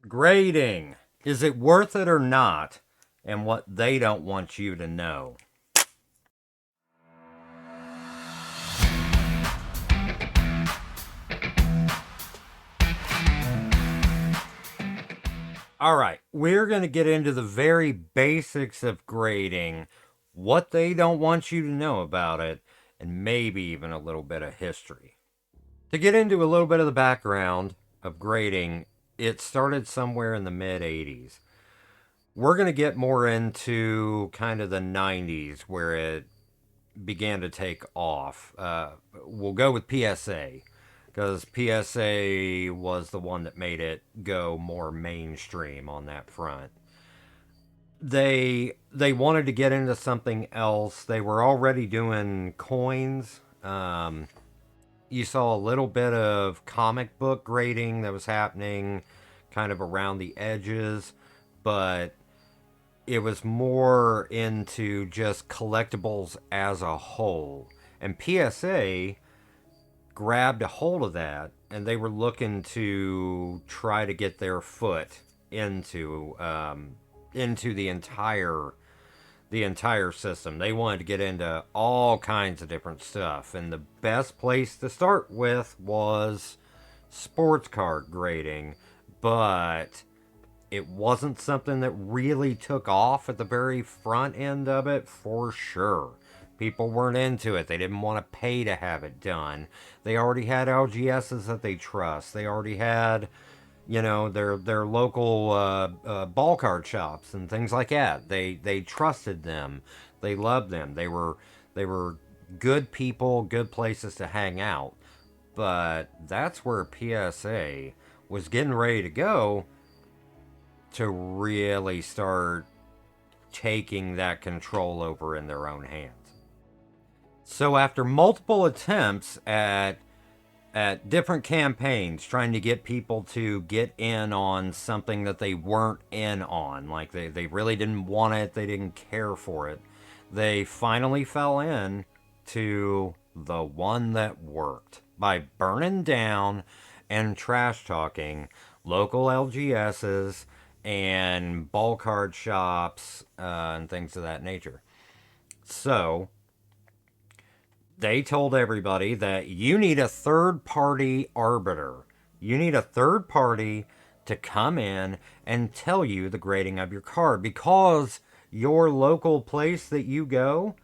Grading. Is it worth it or not? And what they don't want you to know. All right, we're going to get into the very basics of grading, what they don't want you to know about it, and maybe even a little bit of history. To get into a little bit of the background of grading, it started somewhere in the mid 80s. We're going to get more into kind of the 90s where it began to take off. We'll go with PSA because PSA was the one that made it go more mainstream on that front. They wanted to get into something else. They were already doing coins. You saw a little bit of comic book grading that was happening kind of around the edges, but it was more into just collectibles as a whole. And PSA grabbed a hold of that, and they were looking to try to get their foot into the entire system. They wanted to get into all kinds of different stuff, and the best place to start with was sports card grading, but it wasn't something that really took off at the very front end of it for sure. People weren't into it. They didn't want to pay to have it done. They already had LGSs that they trust. They already had, their local ball card shops and things like that. They trusted them. They loved them. They were good people, good places to hang out. But that's where PSA was getting ready to go to really start taking that control over in their own hands. So after multiple attempts at different campaigns trying to get people to get in on something that they weren't in on, like they really didn't want it, they didn't care for it, they finally fell in to the one that worked by burning down and trash talking local LGSs and ball card shops and things of that nature. So they told everybody that you need a third party arbiter. You need a third party to come in and tell you the grading of your card because your local place that you go,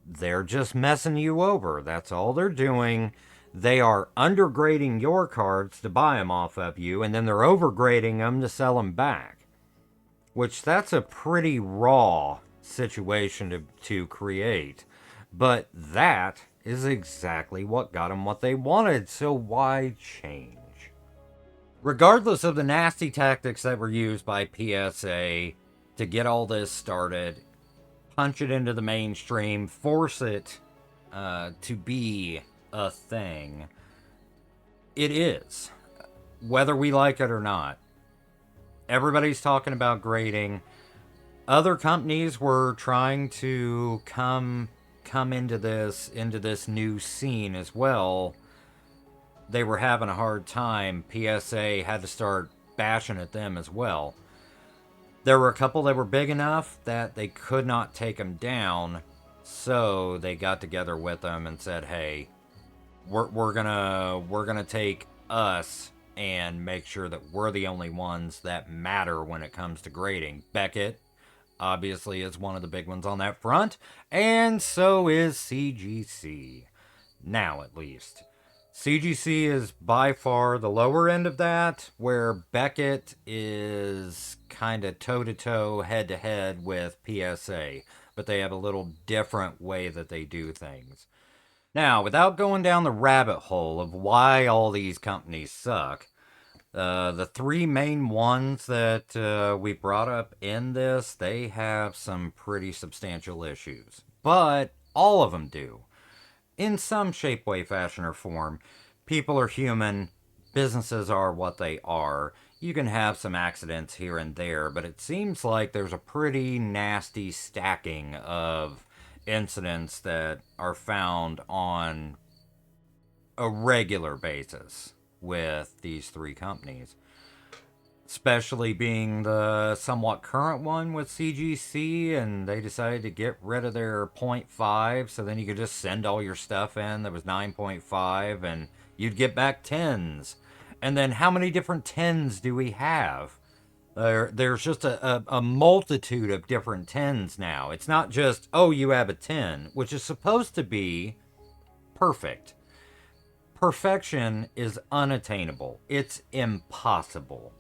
they're just messing you over. That's all they're doing. They are undergrading your cards to buy them off of you, and then they're overgrading them to sell them back. Which that's a pretty raw situation to create. But that is exactly what got them what they wanted, so why change? Regardless of the nasty tactics that were used by PSA to get all this started, punch it into the mainstream, force it to be a thing, it is. Whether we like it or not. Everybody's talking about grading. Other companies were trying to come into this new scene as well. They were having a hard time. PSA had to start bashing at them as well. There were a couple that were big enough that they could not take them down, so they got together with them and said, "Hey, we're gonna take us and make sure that we're the only ones that matter when it comes to grading." Beckett obviously is one of the big ones on that front, and so is CGC. Now, at least. CGC is by far the lower end of that, where Beckett is kind of toe to toe, head to head with PSA, but they have a little different way that they do things. Now, without going down the rabbit hole of why all these companies suck, the three main ones that we brought up in this, they have some pretty substantial issues. But all of them do. In some shape, way, fashion, or form. People are human. Businesses are what they are. You can have some accidents here and there, but it seems like there's a pretty nasty stacking of incidents that are found on a regular basis with these three companies. especially being the somewhat current one with CGC, and they decided to get rid of their point 0.5, so then you could just send all your stuff in that was 9.5, and you'd get back tens. And then how many different tens do we have? There's just a multitude of different tens now. It's not just, oh, you have a 10, which is supposed to be perfect. Perfection is unattainable. It's impossible.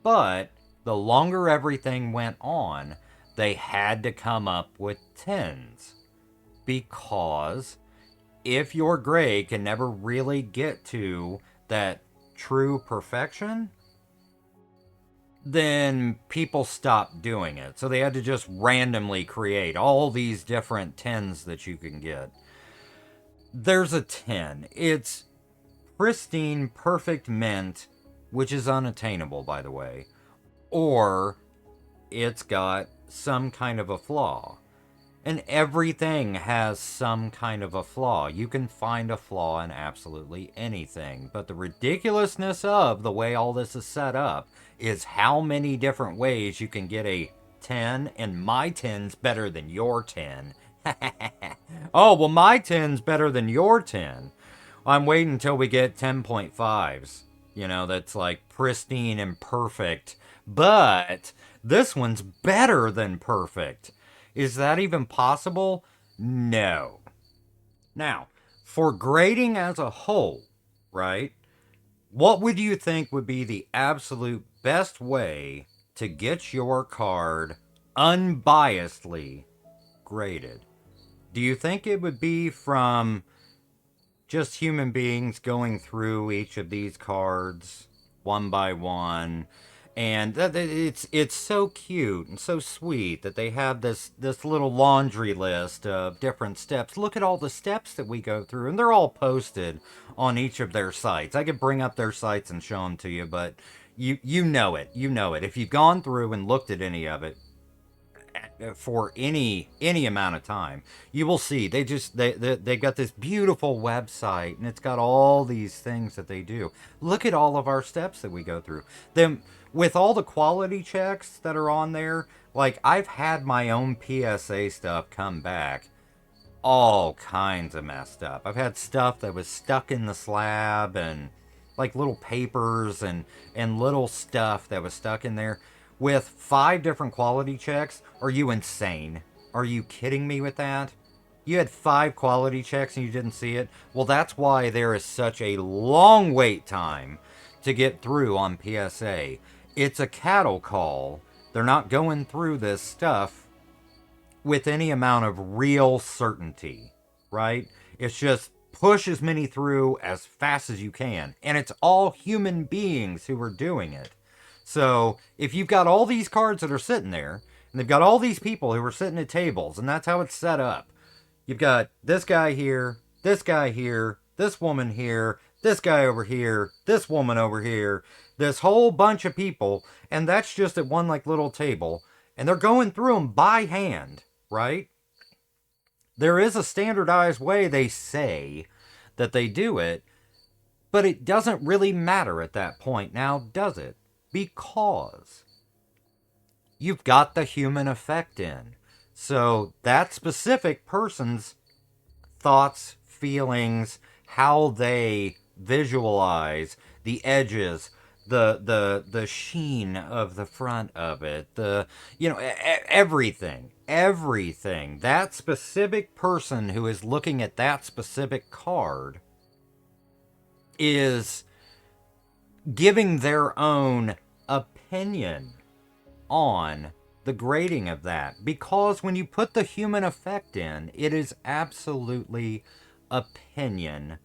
But the longer everything went on, they had to come up with tens. Because if your gray can never really get to that true perfection, then people stopped doing it. So they had to just randomly create all these different tens that you can get. There's a 10. It's pristine, perfect mint, which is unattainable, by the way. Or it's got some kind of a flaw. And everything has some kind of a flaw. You can find a flaw in absolutely anything. But the ridiculousness of the way all this is set up is how many different ways you can get a 10, and my 10's better than your 10. Oh, well, my 10's better than your 10. I'm waiting until we get 10.5s. You know, that's like pristine and perfect. But this one's better than perfect. Is that even possible? No. Now, for grading as a whole, right? What would you think would be the absolute best way to get your card unbiasedly graded? Do you think it would be from just human beings going through each of these cards one by one? And it's so cute and so sweet that they have this little laundry list of different steps. Look at all the steps that we go through, and they're all posted on each of their sites. I could bring up their sites and show them to you, but you know it. You know it. If you've gone through and looked at any of it for any amount of time, you will see they got this beautiful website, and it's got all these things that they do. Look at all of our steps that we go through. Them with all the quality checks that are on there. Like, I've had my own PSA stuff come back all kinds of messed up. I've had stuff that was stuck in the slab, and like little papers and little stuff that was stuck in there with 5 different quality checks. Are you insane? Are you kidding me with that? You had 5 quality checks and you didn't see it? Well, that's why there is such a long wait time to get through on PSA. It's a cattle call. They're not going through this stuff with any amount of real certainty, right? It's just push as many through as fast as you can. And it's all human beings who are doing it. So if you've got all these cards that are sitting there, and they've got all these people who are sitting at tables, and that's how it's set up. You've got this guy here, this guy here, this woman here, this guy over here, this woman over here, this whole bunch of people, and that's just at one like little table, and they're going through them by hand, right? There is a standardized way they say that they do it, but it doesn't really matter at that point now, does it? Because you've got the human effect in. So that specific person's thoughts, feelings, how they visualize the edges, the sheen of the front of it, everything, that specific person who is looking at that specific card is giving their own opinion on the grading of that. Because when you put the human effect in, it is absolutely opinion,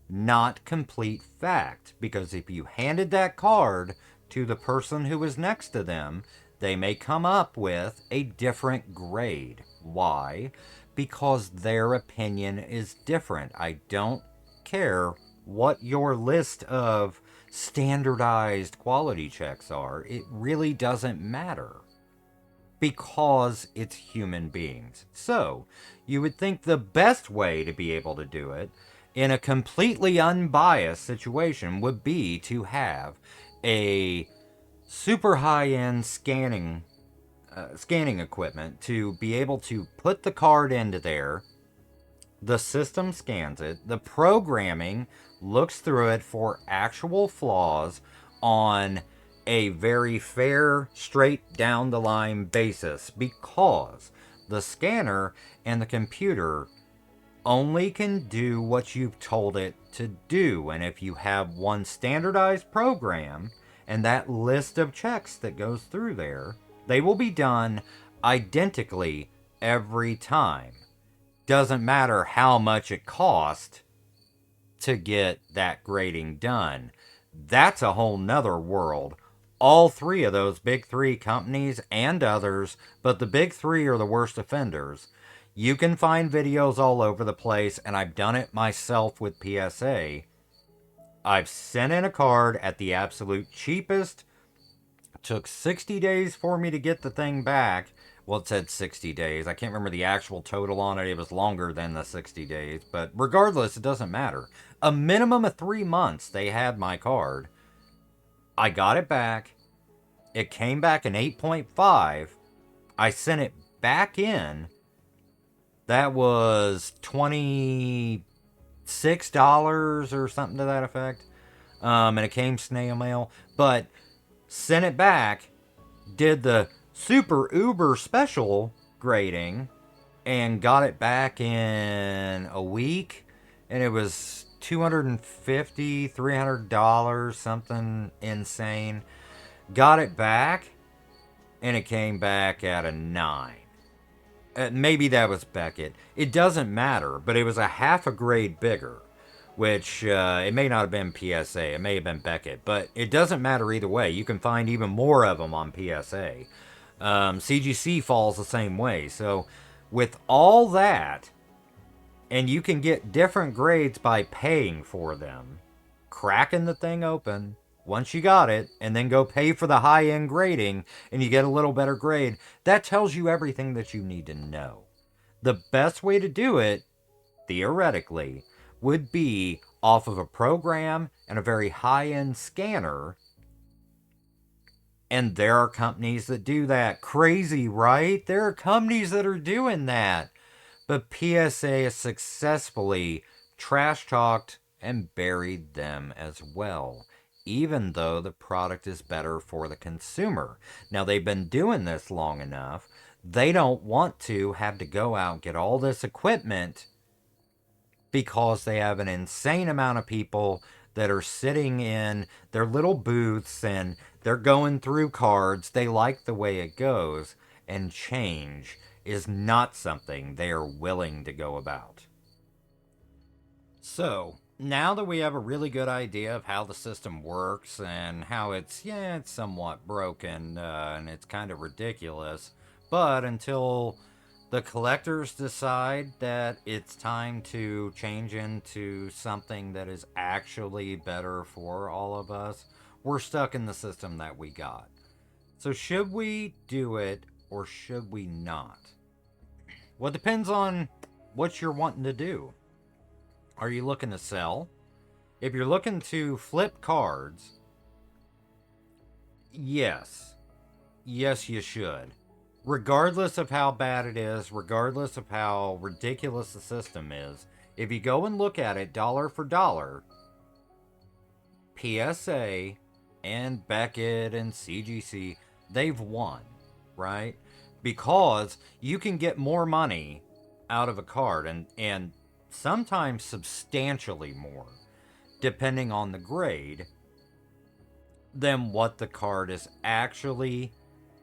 not complete fact. Because if you handed that card to the person who is next to them, they may come up with a different grade. Why? Because their opinion is different. I don't care what your list of standardized quality checks are. It really doesn't matter. Because it's human beings. So, you would think the best way to be able to do it in a completely unbiased situation would be to have a super high-end scanning equipment to be able to put the card into there. The system scans it. The programming looks through it for actual flaws on a very fair, straight down the line basis, because the scanner and the computer only can do what you've told it to do. And if you have one standardized program and that list of checks that goes through there, they will be done identically every time. Doesn't matter how much it cost to get that grading done. That's a whole nother world. All three of those big three companies and others, but the big three are the worst offenders. You can find videos all over the place, and I've done it myself with PSA. I've sent in a card at the absolute cheapest. It took 60 days for me to get the thing back. Well, it said 60 days. I can't remember the actual total on it. It was longer than the 60 days. But regardless, it doesn't matter. A minimum of 3 months they had my card. I got it back. It came back in 8.5. I sent it back in. That was $26 or something to that effect. And it came snail mail. But sent it back. Did the super uber special grading and got it back in a week, and it was $250-$300, something insane. Got it back, and it came back at a 9. Maybe that was Beckett. It doesn't matter, but it was a half a grade bigger, which it may not have been PSA. It may have been Beckett, but it doesn't matter either way. You can find even more of them on PSA. CGC falls the same way. So with all that, and you can get different grades by paying for them, cracking the thing open once you got it, and then go pay for the high-end grading, and you get a little better grade, that tells you everything that you need to know. The best way to do it, theoretically, would be off of a program and a very high-end scanner. And there are companies that do that. Crazy, right? There are companies that are doing that. But PSA has successfully trash talked and buried them as well, even though the product is better for the consumer. Now, they've been doing this long enough. They don't want to have to go out and get all this equipment, because they have an insane amount of people that are sitting in their little booths and they're going through cards. They like the way it goes, and change is not something they are willing to go about. So, now that we have a really good idea of how the system works and how it's somewhat broken and it's kind of ridiculous, but until the collectors decide that it's time to change into something that is actually better for all of us, we're stuck in the system that we got. So should we do it or should we not? Well, it depends on what you're wanting to do. Are you looking to sell? If you're looking to flip cards, yes. Yes, you should. Regardless of how bad it is, regardless of how ridiculous the system is, if you go and look at it dollar for dollar, PSA and Beckett and CGC, they've won, right? Because you can get more money out of a card, and sometimes substantially more, depending on the grade, than what the card is actually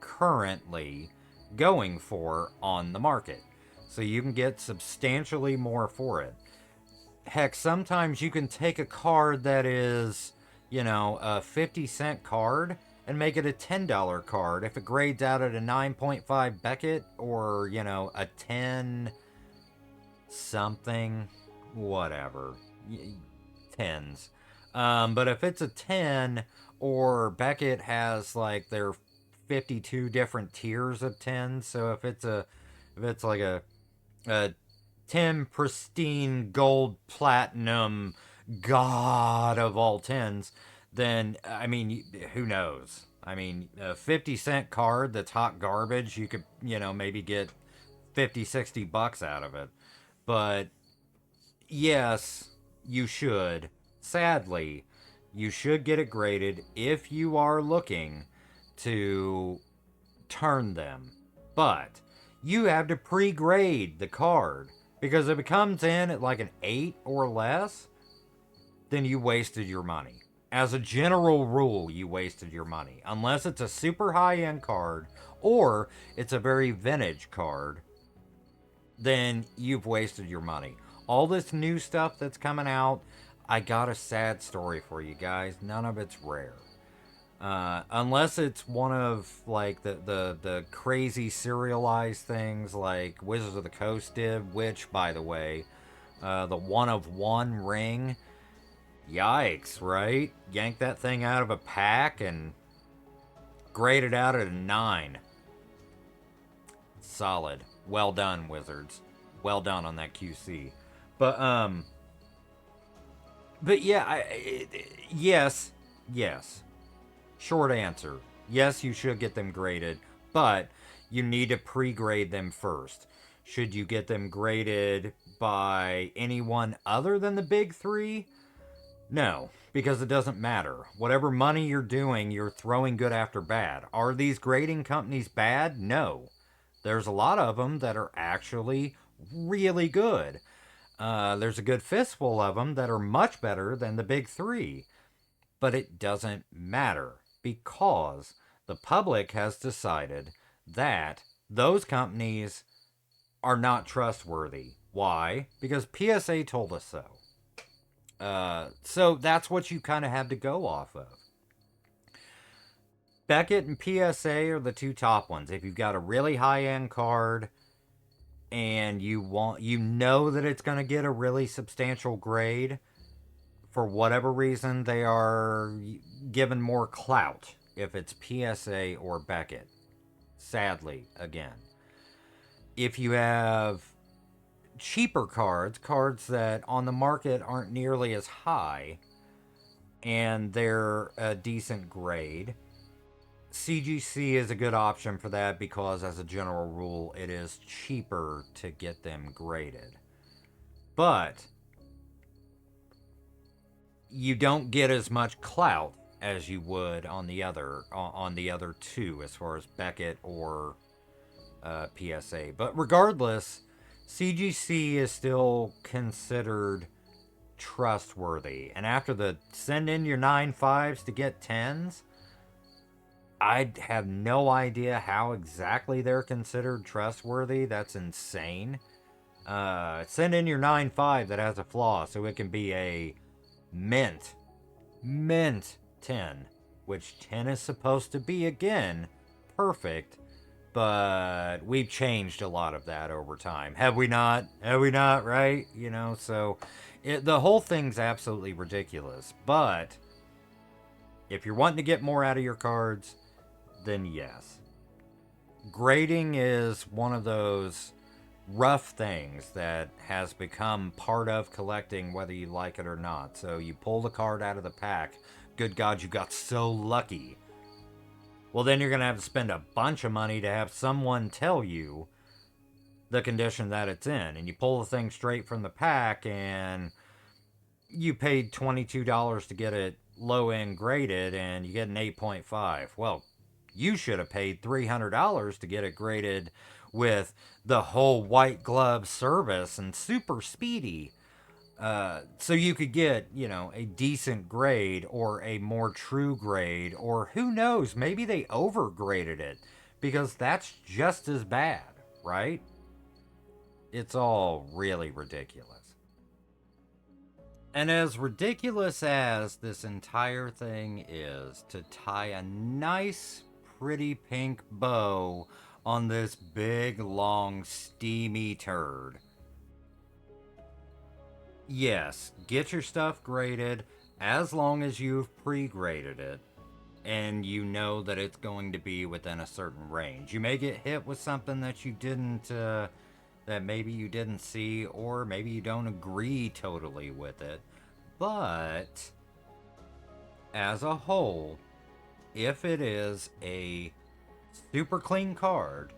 currently going for on the market. So you can get substantially more for it. Heck, sometimes you can take a card that is, a 50-cent card and make it a $10 card if it grades out at a 9.5 Beckett or, a 10 something, whatever. Tens. But if it's a 10, or Beckett has like their 52 different tiers of 10s, so if it's like a 10 pristine gold platinum god of all 10s, then who knows? I mean, a 50-cent card that's hot garbage, you could, maybe get 50, $60 out of it. But yes, you should. Sadly, you should get it graded if you are looking to turn them. But you have to pre grade the card because if it comes in at like an 8 or less, then you wasted your money. As a general rule, you wasted your money. Unless it's a super high end card or it's a very vintage card, then you've wasted your money. All this new stuff that's coming out, I got a sad story for you guys. None of it's rare. Unless it's one of like the crazy serialized things like Wizards of the Coast did, which by the way, the one of one ring, yikes, right? Yank that thing out of a pack and grade it out at a 9. Solid. Well done, Wizards. Well done on that QC. But yeah, yes, yes. Short answer. Yes, you should get them graded, but you need to pre-grade them first. Should you get them graded by anyone other than the big 3? No, because it doesn't matter. Whatever money you're doing, you're throwing good after bad. Are these grading companies bad? No. There's a lot of them that are actually really good. There's a good fistful of them that are much better than the big 3. But it doesn't matter because the public has decided that those companies are not trustworthy. Why? Because PSA told us so. So that's what you kind of have to go off of. Beckett and PSA are the two top ones. If you've got a really high end card and you know that it's going to get a really substantial grade, for whatever reason, they are given more clout if it's PSA or Beckett. Sadly, again. If you have cheaper cards that on the market aren't nearly as high, and they're a decent grade, CGC is a good option for that because, as a general rule, it is cheaper to get them graded. But you don't get as much clout as you would on the other two, as far as Beckett or PSA. But regardless, CGC is still considered trustworthy. And after the send in your 9.5s to get 10s, I have no idea how exactly they're considered trustworthy. That's insane. Send in your 9.5 that has a flaw so it can be a mint 10, which 10 is supposed to be, again, perfect. But we've changed a lot of that over time. Have we not? Have we not, right? So the whole thing's absolutely ridiculous. But if you're wanting to get more out of your cards, then yes. Grading is one of those rough things that has become part of collecting, whether you like it or not. So you pull the card out of the pack. Good God, you got so lucky. Well, then you're going to have to spend a bunch of money to have someone tell you the condition that it's in. And you pull the thing straight from the pack and you paid $22 to get it low end graded and you get an 8.5. Well, you should have paid $300 to get it graded with the whole white glove service and super speedy. So you could get, a decent grade or a more true grade, or who knows, maybe they overgraded it because that's just as bad, right? It's all really ridiculous. And as ridiculous as this entire thing is, to tie a nice, pretty pink bow on this big, long, steamy turd, yes, get your stuff graded as long as you've pre-graded it and you know that it's going to be within a certain range. You may get hit with something that you didn't, that maybe you didn't see, or maybe you don't agree totally with it. But as a whole, if it is a super clean card,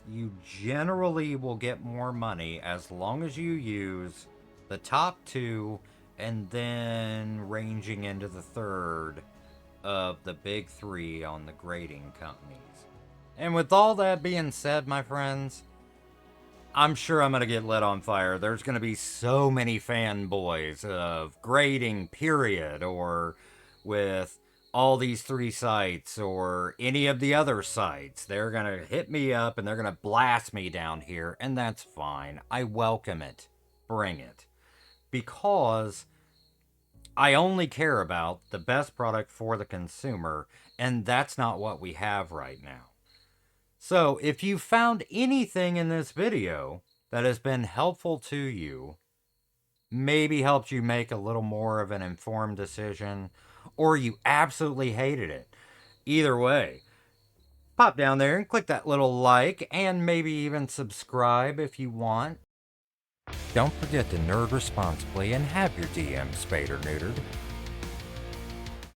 you generally will get more money as long as you use the top two and then ranging into the third of the big three on the grading companies. And with all that being said, my friends, I'm sure I'm going to get lit on fire. There's going to be so many fanboys of grading, period, or with all these three sites or any of the other sites. They're going to hit me up and they're going to blast me down here, and that's fine. I welcome it. Bring it. Because I only care about the best product for the consumer, and that's not what we have right now. So, if you found anything in this video that has been helpful to you, maybe helped you make a little more of an informed decision, or you absolutely hated it, either way, pop down there and click that little like and maybe even subscribe if you want. Don't forget to nerd responsibly and have your DM spayed or neutered.